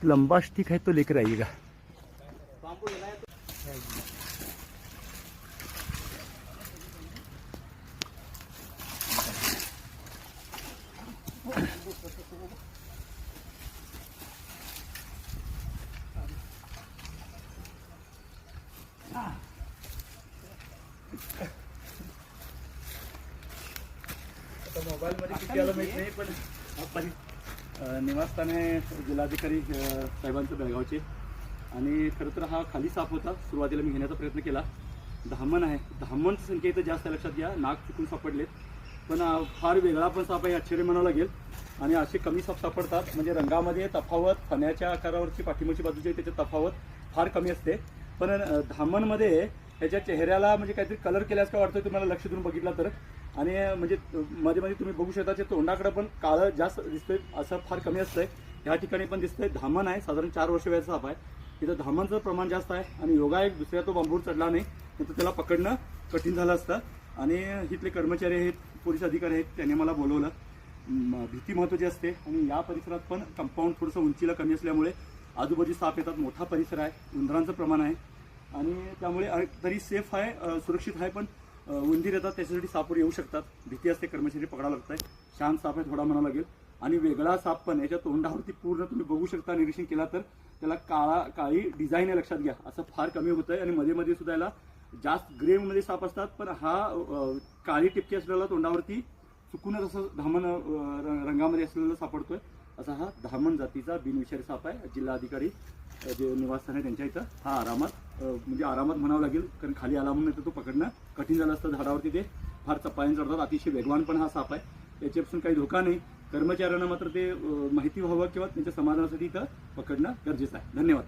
लंबा स्टिक है तो लेकर आइएगा। मोबाईल मध्ये किती आलं माहित नाही, पण निवासस्थान आहे जिल्हाधिकारी साहेबांचं बेळगावचे। आणि खरं तर हा खाली साप होता, सुरुवातीला मी घेण्याचा प्रयत्न केला। धामण आहे, धामणची संख्या इथं जास्त लक्षात घ्या, नाक चुकून सापडलेत, पण फार वेगळा पण साप आहे आश्चर्य म्हणावं लागेल। आणि असे कमी साप सापडतात, म्हणजे रंगामध्ये तफावत, फण्याच्या आकारावरची पाठीमागची बाजूची त्याची तफावत फार कमी असते। पण धामणमध्ये ह्याच्या चेहऱ्याला म्हणजे काहीतरी कलर केल्यास का वाटतं तुम्हाला लक्ष देऊन बघितला तर। आणि म्हणजे मध्ये मध्ये तुम्ही बघू शकता तोंडाकडे पण काळं जास्त दिसतंय, असं फार कमी असतंय। ह्या ठिकाणी पण दिसतंय। धामण आहे, साधारण 4 वर्ष वयाचा साप आहे। तिथं धामणचं प्रमाण जास्त आहे आणि योगा एक दुसऱ्या तो बांबूवर चढला नाही, तर त्याला पकडणं कठीण झालं असतं। आणि इथले कर्मचारी आहेत, पोलीस अधिकारी आहेत, त्यांनी मला बोलवलं। भीती महत्त्वाची असते आणि या परिसरात पण कंपाऊंड थोडंसं उंचीला कमी असल्यामुळे आजूबाजू साप येतात, मोठा परिसर आहे, उंदरांचं प्रमाण आहे आणि त्यामुळे तरी सेफ आहे, सुरक्षित आहे। पण उंदीर येतात त्याच्यासाठी सापवर येऊ शकतात, भीती असते, कर्मचारी पकडावं लागत आहे। शांत साप आहे थोडा म्हणावं लागेल। आणि वेगळा साप पण याच्या तोंडावरती पूर्ण तुम्ही बघू शकता, निरीक्षण केला तर त्याला काळी डिझाईन आहे, लक्षात घ्या, असं फार कमी होत आहे। आणि मध्ये मध्ये सुद्धा याला जास्त ग्रे मध्ये साप असतात, पण हा काळी टिपकी असलेला तोंडावरती चुकूनच असं धामण रंगामध्ये असलेला सापडतोय। असा हा धामण जातीचा बिनविषारी साप आहे। जिल्हाधिकारी जे निवासस्थान आहे त्यांच्या इथं हा आरामात म्हणजे आरामात म्हणावं लागेल, कारण खाली आला म्हणून तो पकडणं कठीण झालं असतं। झाडावरती ते फार चपाळ्याने चढतात, अतिशय वेगवान पण हा साप आहे, त्याच्यापासून काही धोका नाही। कर्मचाऱ्यांना मात्र ते माहिती व्हावं किंवा त्यांच्या समाधानासाठी इथं पकडणं गरजेचं आहे। धन्यवाद।